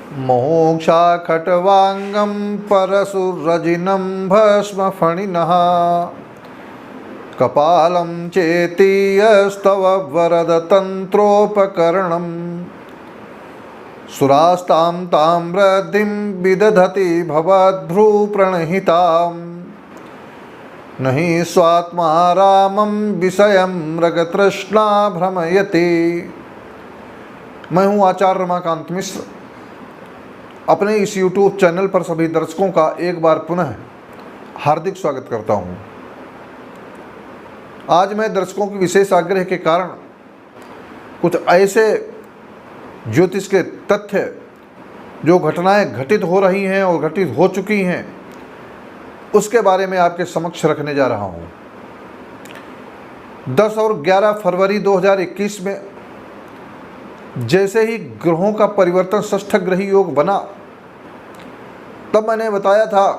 मोक्षा खट्वांगं परशुरजिनं भस्मफणिनः कपालं चेतीयस्तव वरदतन्त्रोपकरणम् सुरास्तां ताम्रधिं विदधति भवद्भ्रूप्रणहितां न हि स्वात्मा रामं विषयं मृगतृष्णा भ्रमयति। मैं हूँ आचार्य रमाकांत मिश्र। अपने इस YouTube चैनल पर सभी दर्शकों का एक बार पुनः हार्दिक स्वागत करता हूँ। आज मैं दर्शकों की विशेष आग्रह के कारण कुछ ऐसे ज्योतिष के तथ्य, जो घटनाएं घटित हो रही हैं और घटित हो चुकी हैं, उसके बारे में आपके समक्ष रखने जा रहा हूं। 10 और 11 फरवरी 2021 में जैसे ही ग्रहों का परिवर्तन षष्ठ ग्रही योग बना, तब मैंने बताया था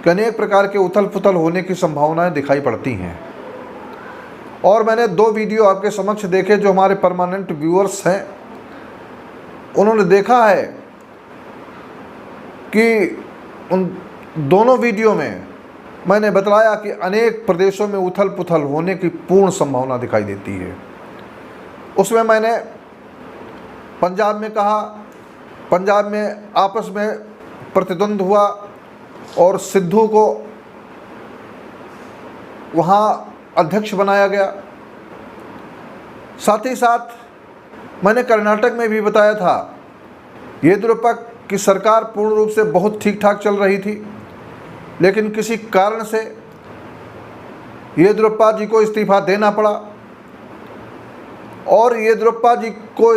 कि अनेक प्रकार के उथल पुथल होने की संभावनाएं दिखाई पड़ती हैं। और मैंने 2 वीडियो आपके समक्ष देखे। जो हमारे परमानेंट व्यूअर्स हैं, उन्होंने देखा है कि उन दोनों वीडियो में मैंने बतलाया कि अनेक प्रदेशों में उथल पुथल होने की पूर्ण संभावना दिखाई देती है। उसमें मैंने पंजाब में कहा, पंजाब में आपस में प्रतिद्वंद हुआ और सिद्धू को वहाँ अध्यक्ष बनाया गया। साथ ही साथ मैंने कर्नाटक में भी बताया था, येदियुरप्पा की सरकार पूर्ण रूप से बहुत ठीक ठाक चल रही थी, लेकिन किसी कारण से येदियुरप्पा जी को इस्तीफा देना पड़ा। और येदियुरप्पा जी को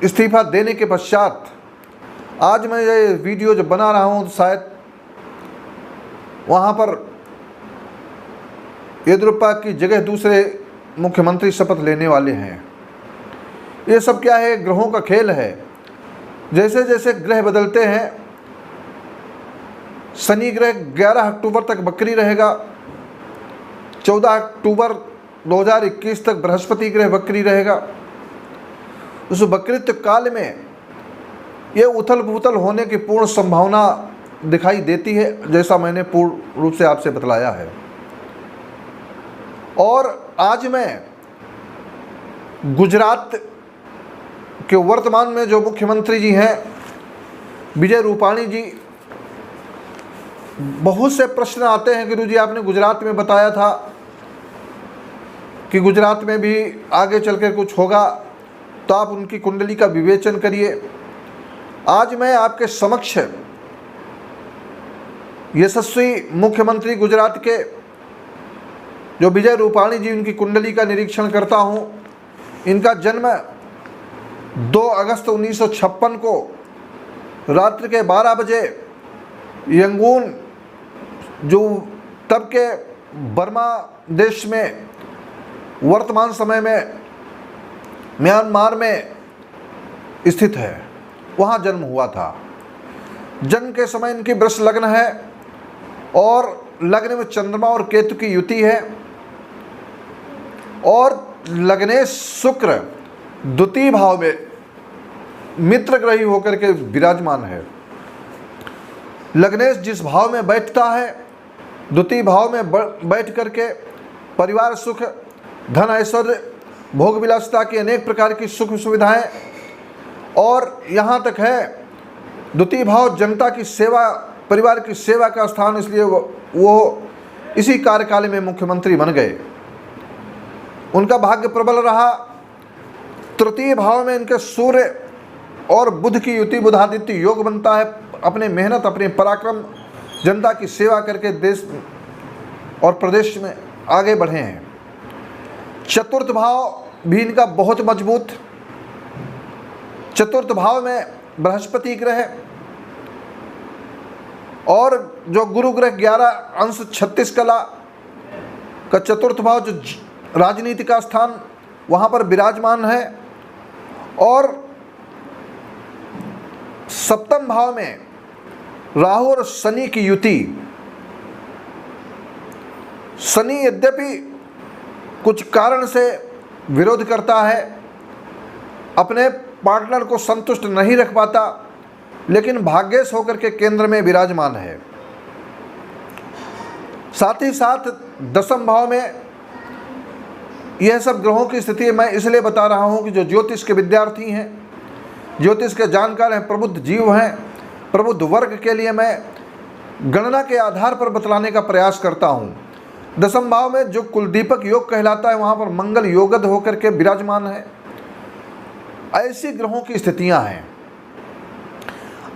इस्तीफा देने के पश्चात आज मैं ये वीडियो जो बना रहा हूँ, शायद वहाँ पर येदियुरप्पा की जगह दूसरे मुख्यमंत्री शपथ लेने वाले हैं। ये सब क्या है? ग्रहों का खेल है। जैसे जैसे ग्रह बदलते हैं, शनि ग्रह 11 अक्टूबर तक वक्री रहेगा, 14 अक्टूबर 2021 तक बृहस्पति ग्रह वक्री रहेगा। उस वक्रित्व काल में ये उथल पुथल होने की पूर्ण संभावना दिखाई देती है, जैसा मैंने पूर्ण रूप से आपसे बतलाया है। और आज मैं गुजरात के वर्तमान में जो मुख्यमंत्री जी हैं, विजय रूपाणी जी, बहुत से प्रश्न आते हैं, गुरु जी आपने गुजरात में बताया था कि गुजरात में भी आगे चलकर कुछ होगा, तो आप उनकी कुंडली का विवेचन करिए। आज मैं आपके समक्ष यशस्वी मुख्यमंत्री गुजरात के जो विजय रूपाणी जी, उनकी कुंडली का निरीक्षण करता हूं। इनका जन्म 2 अगस्त 1956 को रात्रि के 12 बजे यंगून, जो तब के बर्मा देश में वर्तमान समय में म्यांमार में स्थित है, वहाँ जन्म हुआ था। जन्म के समय इनकी वृष लग्न है और लग्न में चंद्रमा और केतु की युति है। और लग्नेश शुक्र द्वितीय भाव में मित्र ग्रही होकर के विराजमान है। लग्नेश जिस भाव में बैठता है, द्वितीय भाव में बैठ करके परिवार सुख, धन ऐश्वर्य, भोग विलासिता की अनेक प्रकार की सुख सुविधाएं, और यहाँ तक है द्वितीय भाव जनता की सेवा, परिवार की सेवा का स्थान, इसलिए वो इसी कार्यकाल में मुख्यमंत्री बन गए। उनका भाग्य प्रबल रहा। तृतीय भाव में इनके सूर्य और बुध की युति, बुधादित्य योग बनता है। अपने मेहनत, अपने पराक्रम, जनता की सेवा करके देश और प्रदेश में आगे बढ़े हैं। चतुर्थ भाव भी इनका बहुत मजबूत। चतुर्थ भाव में बृहस्पति ग्रह और जो गुरु ग्रह 11 अंश 36 कला का चतुर्थ भाव, जो राजनीति का स्थान, वहाँ पर विराजमान है। और सप्तम भाव में राहु और शनि की युति। शनि यद्यपि कुछ कारण से विरोध करता है, अपने पार्टनर को संतुष्ट नहीं रख पाता, लेकिन भाग्येश होकर के केंद्र में विराजमान है। साथ ही साथ दशम भाव में यह सब ग्रहों की स्थिति मैं इसलिए बता रहा हूं कि जो ज्योतिष के विद्यार्थी हैं, ज्योतिष के जानकार हैं, प्रबुद्ध जीव हैं, प्रबुद्ध वर्ग के लिए मैं गणना के आधार पर बतलाने का प्रयास करता हूं। दशम भाव में जो कुलदीपक योग कहलाता है, वहां पर मंगल योगद होकर के विराजमान है। ऐसी ग्रहों की स्थितियां हैं।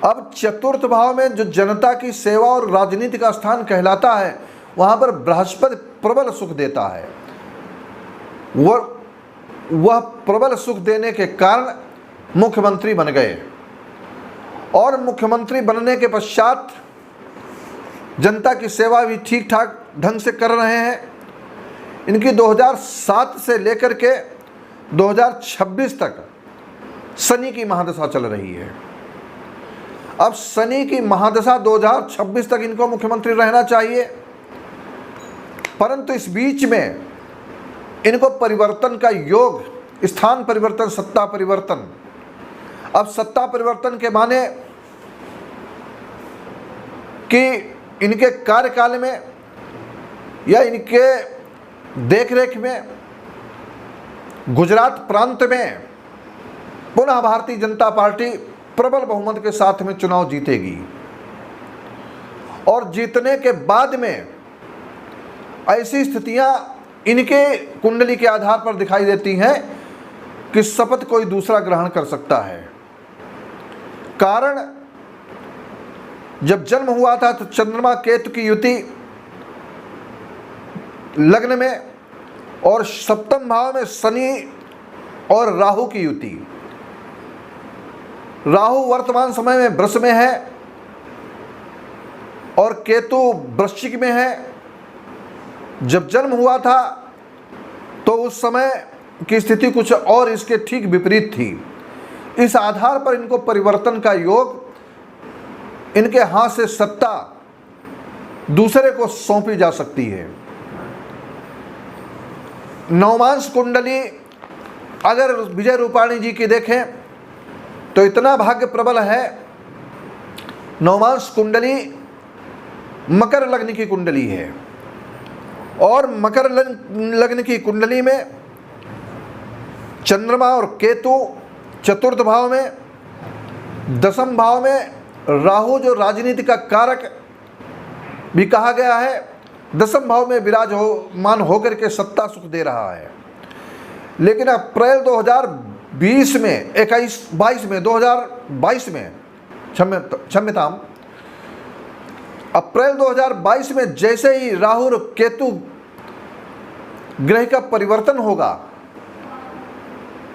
अब चतुर्थ भाव में जो जनता की सेवा और राजनीति का स्थान कहलाता है, वहां पर बृहस्पति प्रबल सुख देता है। वह प्रबल सुख देने के कारण मुख्यमंत्री बन गए और मुख्यमंत्री बनने के पश्चात जनता की सेवा भी ठीक ठाक ढंग से कर रहे हैं। इनकी 2007 से लेकर के 2026 तक शनि की महादशा चल रही है। अब शनि की महादशा 2026 तक इनको मुख्यमंत्री रहना चाहिए, परंतु इस बीच में इनको परिवर्तन का योग, स्थान परिवर्तन, सत्ता परिवर्तन। अब सत्ता परिवर्तन के माने कि इनके कार्यकाल में या इनके देखरेख में गुजरात प्रांत में पुनः भारतीय जनता पार्टी प्रबल बहुमत के साथ में चुनाव जीतेगी और जीतने के बाद में ऐसी स्थितियां इनके कुंडली के आधार पर दिखाई देती हैं कि शपथ कोई दूसरा ग्रहण कर सकता है। कारण जब जन्म हुआ था तो चंद्रमा केतु की युति लग्न में और सप्तम भाव में शनि और राहु की युति। राहु वर्तमान समय में वृष में है और केतु वृश्चिक में है। जब जन्म हुआ था तो उस समय की स्थिति कुछ और इसके ठीक विपरीत थी। इस आधार पर इनको परिवर्तन का योग, इनके हाथ से सत्ता दूसरे को सौंपी जा सकती है। नवमांश कुंडली अगर विजय रूपाणी जी की देखें तो इतना भाग्य प्रबल है। नवमांश कुंडली मकर लग्न की कुंडली है और मकर लग्न की कुंडली में चंद्रमा और केतु चतुर्थ भाव में, दशम भाव में राहु जो राजनीति का कारक भी कहा गया है, दशम भाव में विराजमान होकर के सत्ता सुख दे रहा है। लेकिन अप्रैल 2022 में 2022 में क्षम्यताम अप्रैल 2022 में जैसे ही राहु और केतु ग्रह का परिवर्तन होगा,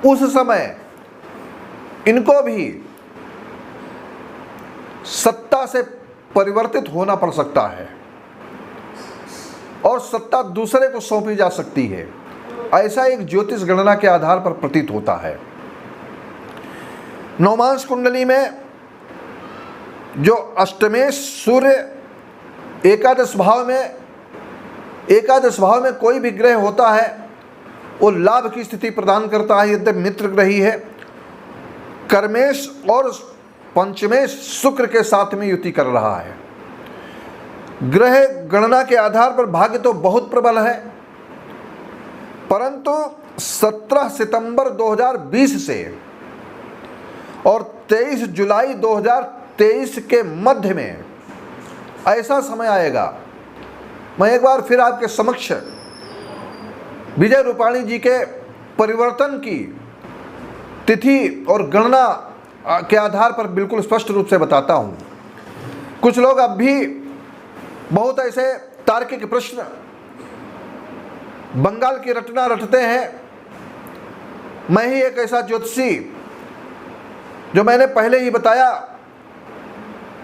उस समय इनको भी सत्ता से परिवर्तित होना पड़ सकता है और सत्ता दूसरे को सौंपी जा सकती है। ऐसा एक ज्योतिष गणना के आधार पर प्रतीत होता है। नवमांश कुंडली में जो अष्टमेश सूर्य एकादश भाव में कोई भी ग्रह होता है वो लाभ की स्थिति प्रदान करता है, यद्यपि मित्र ग्रही है। कर्मेश और पंचमेश शुक्र के साथ में युति कर रहा है। ग्रह गणना के आधार पर भाग्य तो बहुत प्रबल है, परंतु 17 सितंबर 2020 से और 23 जुलाई 2023 के मध्य में ऐसा समय आएगा। मैं एक बार फिर आपके समक्ष विजय रूपाणी जी के परिवर्तन की तिथि और गणना के आधार पर बिल्कुल स्पष्ट रूप से बताता हूँ। कुछ लोग अब भी बहुत ऐसे तार्किक प्रश्न बंगाल की रटना रटते हैं। मैं ही एक ऐसा ज्योतिषी जो मैंने पहले ही बताया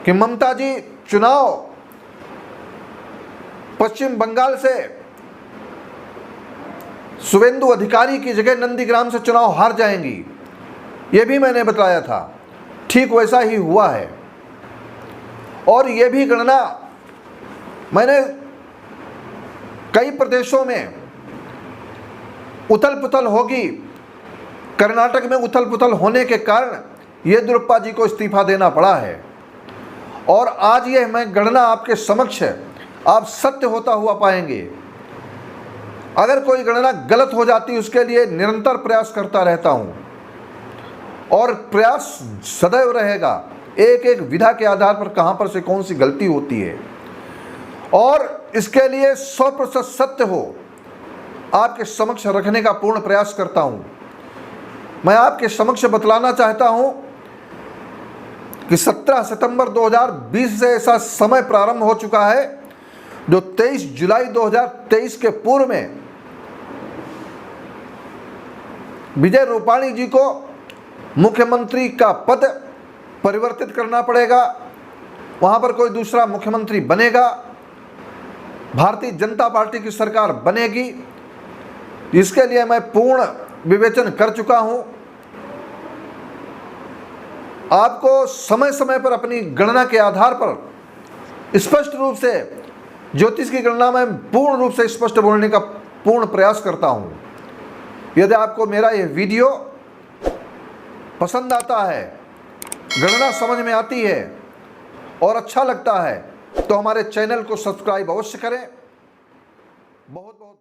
कि ममता जी चुनाव पश्चिम बंगाल से शुवेंदु अधिकारी की जगह नंदीग्राम से चुनाव हार जाएंगी, ये भी मैंने बताया था। ठीक वैसा ही हुआ है और ये भी गणना मैंने कई प्रदेशों में उथल पुथल होगी, कर्नाटक में उथल पुथल होने के कारण येदियुरप्पा जी को इस्तीफा देना पड़ा है। और आज यह मैं गणना आपके समक्ष आप सत्य होता हुआ पाएंगे। अगर कोई गणना गलत हो जाती उसके लिए निरंतर प्रयास करता रहता हूँ और प्रयास सदैव रहेगा, एक एक विधा के आधार पर कहाँ पर से कौन सी गलती होती है और इसके लिए 100% सत्य हो आपके समक्ष रखने का पूर्ण प्रयास करता हूँ। मैं आपके समक्ष बतलाना चाहता हूँ कि 17 सितंबर 2020 से ऐसा समय प्रारंभ हो चुका है जो 23 जुलाई 2023 के पूर्व में विजय रूपाणी जी को मुख्यमंत्री का पद परिवर्तित करना पड़ेगा। वहाँ पर कोई दूसरा मुख्यमंत्री बनेगा, भारतीय जनता पार्टी की सरकार बनेगी। इसके लिए मैं पूर्ण विवेचन कर चुका हूँ। आपको समय समय पर अपनी गणना के आधार पर स्पष्ट रूप से ज्योतिष की गणना में पूर्ण रूप से स्पष्ट बोलने का पूर्ण प्रयास करता हूँ। यदि आपको मेरा यह वीडियो पसंद आता है, गणना समझ में आती है और अच्छा लगता है तो हमारे चैनल को सब्सक्राइब अवश्य करें। बहुत बहुत